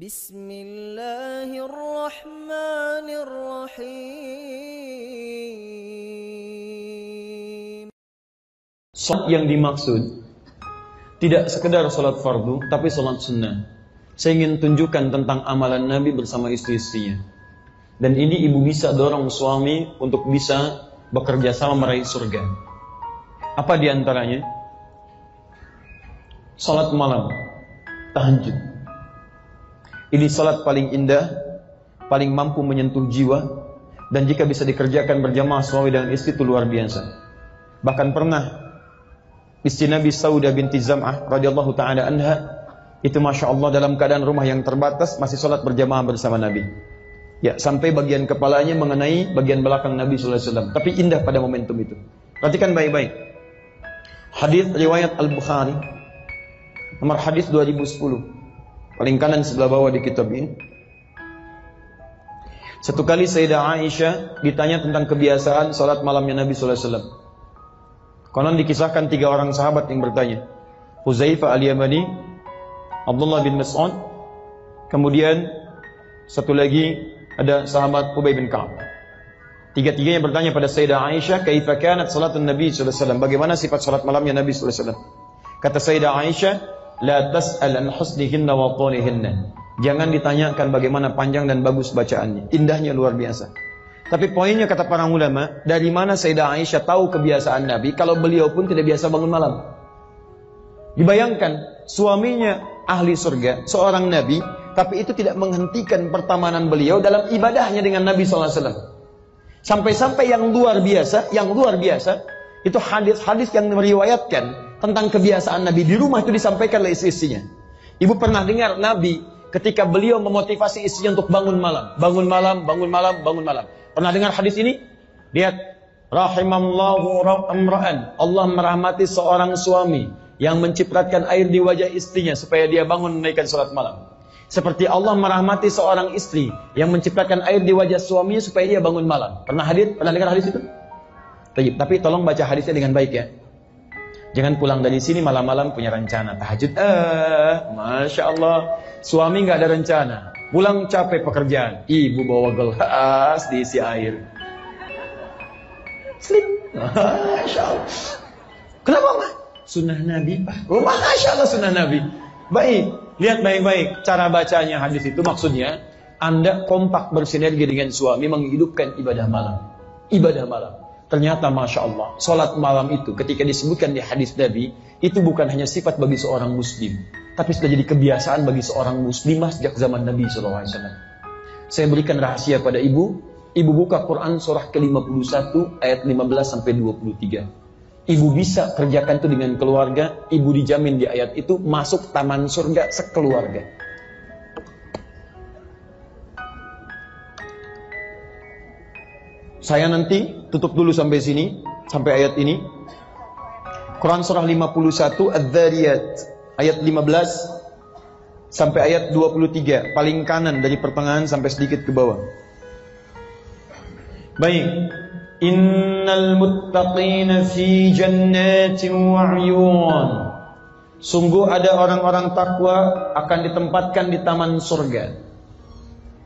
Bismillahirrahmanirrahim. Salat yang dimaksud tidak sekedar salat fardu, tapi salat sunnah. Saya ingin tunjukkan tentang amalan Nabi bersama istri-istrinya. Dan ini ibu bisa dorong suami untuk bisa bekerja sama meraih surga. Apa diantaranya? Salat malam, tahajud. Ini salat paling indah, paling mampu menyentuh jiwa, dan jika bisa dikerjakan berjamaah suami dan istri itu luar biasa. Bahkan pernah istri Nabi Saudah binti Zam'ah radhiyallahu taala anha itu masya Allah dalam keadaan rumah yang terbatas masih salat berjamaah bersama Nabi. Ya, sampai bagian kepalanya mengenai bagian belakang Nabi sallallahu alaihi wasallam. Tapi indah pada momentum itu. Perhatikan baik-baik. Hadis riwayat Al-Bukhari nomor hadis 2010. Paling kanan sebelah bawah di kitab ini. Satu kali Sayyidah Aisyah ditanya tentang kebiasaan salat malamnya Nabi sallallahu alaihi wasallam. Konon dikisahkan 3 orang sahabat yang bertanya. Huzaifah al-Yamani, Abdullah bin Mas'ud, kemudian satu lagi ada sahabat Ubay bin Ka'ab. Tiga-tiganya bertanya pada Sayyidah Aisyah, "Kaifa kanat salatun Nabi sallallahu alaihi wasallam?" Bagaimana sifat salat malamnya Nabi sallallahu alaihi wasallam? Kata Sayyidah Aisyah, "La tas'al an husnihinna wa qulihinna." Jangan ditanyakan bagaimana panjang dan bagus bacaannya. Indahnya luar biasa. Tapi poinnya kata para ulama, dari mana Sayyidah Aisyah tahu kebiasaan Nabi kalau beliau pun tidak biasa bangun malam? Dibayangkan, suaminya ahli surga, seorang Nabi, tapi itu tidak menghentikan pertemanan beliau dalam ibadahnya dengan Nabi SAW. Sampai-sampai yang luar biasa, itu hadis-hadis yang meriwayatkan tentang kebiasaan Nabi di rumah itu disampaikan oleh istri-istrinya. Ibu pernah dengar Nabi ketika beliau memotivasi istrinya untuk bangun malam. Pernah dengar hadis ini? Lihat, rahimallahu amra'an. Allah merahmati seorang suami yang mencipratkan air di wajah istrinya supaya dia bangun menaikkan salat malam. Seperti Allah merahmati seorang istri yang mencipratkan air di wajah suaminya supaya dia bangun malam. Pernah dengar hadis itu? Tapi tolong baca hadisnya dengan baik ya. Jangan pulang dari sini malam-malam punya rencana tahajud. Masya Allah, suami nggak ada rencana. Pulang capek pekerjaan, ibu bawa gelas diisi air. Slip. Masya Allah. Kenapa mah? Sunnah Nabi Pak. Oh, Masya Allah sunnah Nabi. Baik, lihat baik-baik cara bacanya hadis itu. Maksudnya Anda kompak bersinergi dengan suami menghidupkan ibadah malam. Ternyata Masya Allah, salat malam itu ketika disebutkan di hadis Nabi, itu bukan hanya sifat bagi seorang muslim, tapi sudah jadi kebiasaan bagi seorang muslimah sejak zaman Nabi SAW. Saya berikan rahasia pada ibu buka Quran surah ke-51 ayat 15-23. Ibu bisa kerjakan itu dengan keluarga, ibu dijamin di ayat itu masuk taman surga sekeluarga. Saya nanti tutup dulu sampai sini, sampai ayat ini. Quran surah 51 Adz-Dzariyat ayat 15 sampai ayat 23, paling kanan dari pertengahan sampai sedikit ke bawah. Baik. Innal muttaqina fi jannatin wa 'uyun. Sungguh ada orang-orang takwa akan ditempatkan di taman surga.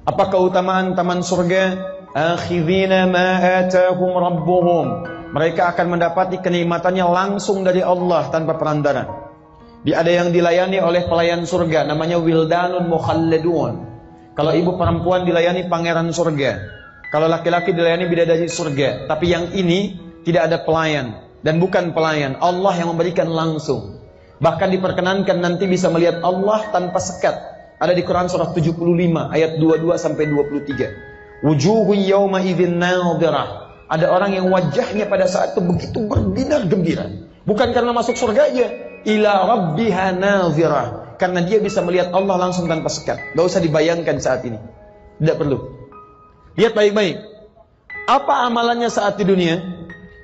Apa keutamaan taman surga? Akhidhina ma atahum rabbuhum. Mereka akan mendapati kenikmatannya langsung dari Allah tanpa perantara. Ada yang dilayani oleh pelayan surga namanya wildanun mukhalladun. Kalau ibu perempuan dilayani pangeran surga, kalau laki-laki dilayani bidadari surga. Tapi yang ini tidak ada pelayan dan bukan pelayan, Allah yang memberikan langsung. Bahkan diperkenankan nanti bisa melihat Allah tanpa sekat. Ada di Quran surah 75 ayat 22 sampai 23. Wujuhu yawma idzin nadhirah. Ada orang yang wajahnya pada saat itu begitu berbinar gembira. Bukan karena masuk surga aja, ila rabbiha nadhirah, karena dia bisa melihat Allah langsung tanpa sekat. Gak usah dibayangkan saat ini. Tidak perlu. Lihat baik-baik. Apa amalannya saat di dunia?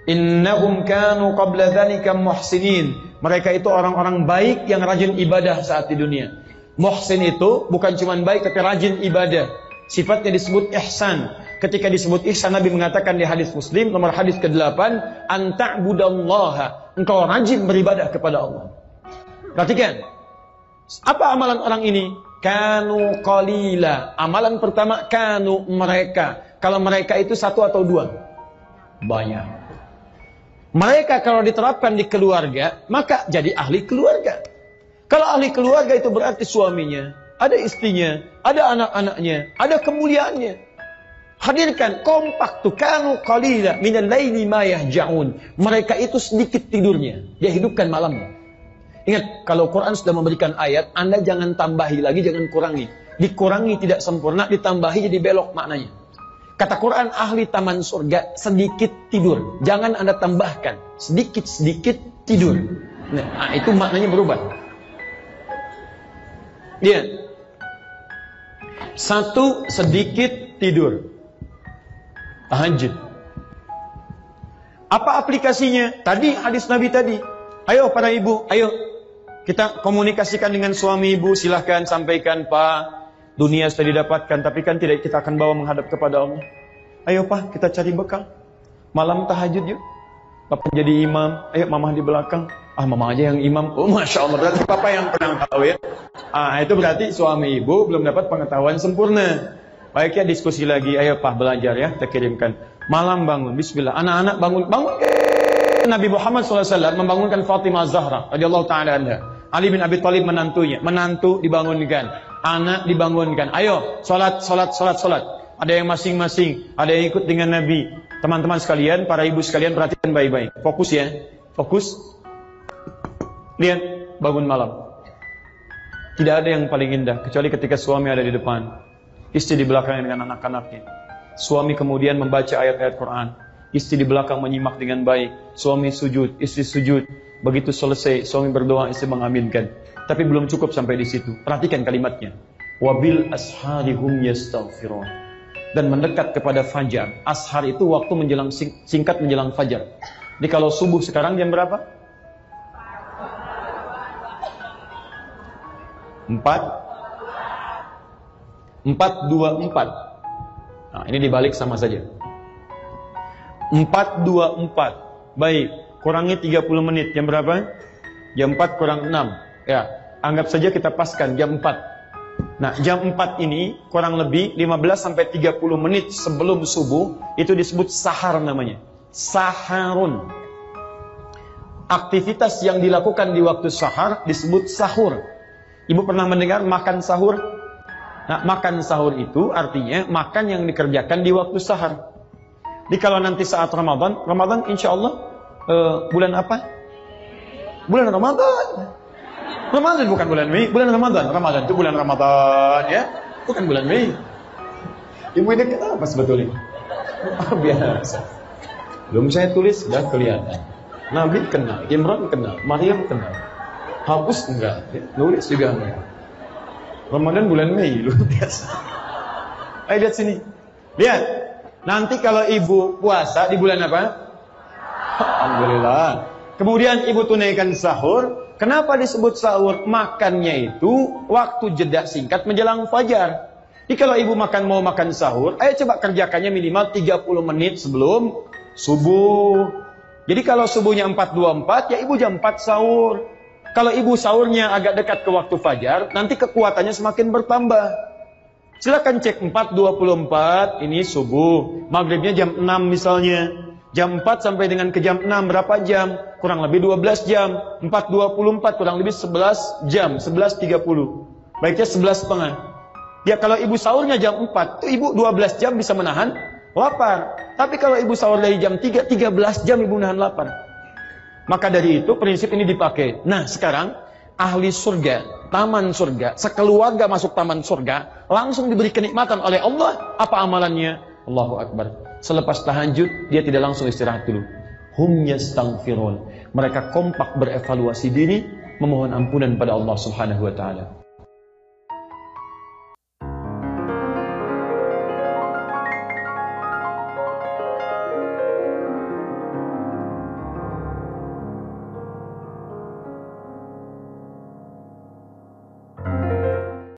Innahum kanu qabla dzalika muhsinin. Mereka itu orang-orang baik yang rajin ibadah saat di dunia. Muhsin itu bukan cuma baik tapi rajin ibadah. Sifatnya disebut ihsan. Ketika disebut ihsan, Nabi mengatakan di hadis Muslim nomor hadis ke-8, anta'budallaha, engkau rajin beribadah kepada Allah. Perhatikan, apa amalan orang ini? Kanu qalila. Amalan pertama kanu, mereka. Kalau mereka itu satu atau dua? Banyak. Mereka kalau diterapkan di keluarga, maka jadi ahli keluarga. Kalau ahli keluarga itu berarti suaminya, ada istrinya, ada anak-anaknya, ada kemuliaannya. Hadirkan kompak tuh, kanu qalila minal laili ma yahja'un. Mereka itu sedikit tidurnya, dia hidupkan malamnya. Ingat, kalau Quran sudah memberikan ayat, Anda jangan tambahi lagi, jangan kurangi. Dikurangi tidak sempurna, ditambahi jadi belok maknanya. Kata Quran, ahli taman surga sedikit tidur. Jangan Anda tambahkan, sedikit-sedikit tidur. Nah, itu maknanya berubah. Lihat. Satu, sedikit tidur. Tahajud. Apa aplikasinya? Tadi, hadis Nabi tadi. Ayo para ibu, ayo. Kita komunikasikan dengan suami ibu, silahkan sampaikan, Pak, dunia sudah didapatkan, tapi kan tidak kita akan bawa menghadap kepada Allah. Ayo Pak, kita cari bekal. Malam tahajud yuk. Papa jadi imam, ayo mama di belakang. Ah, mama aja yang imam. Oh, Masya Allah, berarti Papa yang pernah tahu ya. Itu berarti suami ibu belum dapat pengetahuan sempurna. Baik ya, diskusi lagi. Ayo Pak, belajar ya, kita kirimkan. Malam bangun, bismillah. Anak-anak bangun. Nabi Muhammad SAW membangunkan Fatimah Zahra radhiyallahu ta'ala anha. Ali bin Abi Thalib menantu dibangunkan, anak dibangunkan. Ayo, salat. Ada yang masing-masing, ada yang ikut dengan Nabi. Teman-teman sekalian, para ibu sekalian, perhatikan baik-baik. Fokus ya, fokus. Lihat, bangun malam. Tidak ada yang paling indah kecuali ketika suami ada di depan, istri di belakang dengan anak-anaknya. Suami kemudian membaca ayat-ayat Quran. Istri di belakang menyimak dengan baik. Suami sujud, istri sujud. Begitu selesai, suami berdoa, istri mengaminkan. Tapi belum cukup sampai di situ. Perhatikan kalimatnya. Wabil asharihum yastaghfirun. Dan mendekat kepada fajar. Ashar itu waktu menjelang singkat menjelang fajar. Jadi kalau subuh sekarang jam berapa? 4:24. Nah, ini dibalik sama saja. 4:24. Baik, kurangi 30 menit. Jam berapa? Jam 4 kurang 6. Ya, anggap saja kita paskan jam 4. Nah, jam 4 ini kurang lebih 15 sampai 30 menit sebelum subuh itu disebut sahar namanya. Saharun. Aktivitas yang dilakukan di waktu sahar disebut sahur. Ibu pernah mendengar makan sahur? Nah, makan sahur itu artinya makan yang dikerjakan di waktu sahar. Jadi kalau nanti saat Ramadan insya Allah bulan apa? Bulan Ramadan. Ramadan bukan bulan Mei, bulan Ramadan. Ramadan itu bulan Ramadan ya, bukan bulan Mei. Ibu ini kenapa sebetulnya? Biasa. Belum saya tulis sudah kelihatan. Nabi kenal, Imran kenal, Maryam kenal. Hapus enggak, nulis juga enggak. Ramadan bulan Mei, luar biasa. Ayo lihat sini. Lihat. Nanti kalau ibu puasa di bulan apa? Alhamdulillah. Kemudian ibu tunaikan sahur. Kenapa disebut sahur? Makannya itu waktu jeda singkat menjelang fajar. Jadi kalau ibu mau makan sahur, ayo coba kerjakannya minimal 30 menit sebelum subuh. Jadi kalau subuhnya 4:24, ya ibu jam 4 sahur. Kalau ibu sahurnya agak dekat ke waktu fajar, nanti kekuatannya semakin bertambah. Silakan cek 4:24 ini subuh, maghribnya jam 6 misalnya. Jam 4 sampai dengan ke jam 6 berapa jam? Kurang lebih 12 jam. 4:24 kurang lebih 11 jam, 11:30. Baiknya 11:30. Ya kalau ibu sahurnya jam 4, itu ibu 12 jam bisa menahan lapar. Tapi kalau ibu sahur dari jam 3, 13 jam ibu menahan lapar. Maka dari itu prinsip ini dipakai. Nah, sekarang ahli surga, taman surga, sekeluarga masuk taman surga, langsung diberi kenikmatan oleh Allah. Apa amalannya? Allahu Akbar. Selepas tahajud, dia tidak langsung istirahat dulu. Hum yastaghfirun. Mereka kompak berevaluasi diri, memohon ampunan pada Allah Subhanahu wa taala.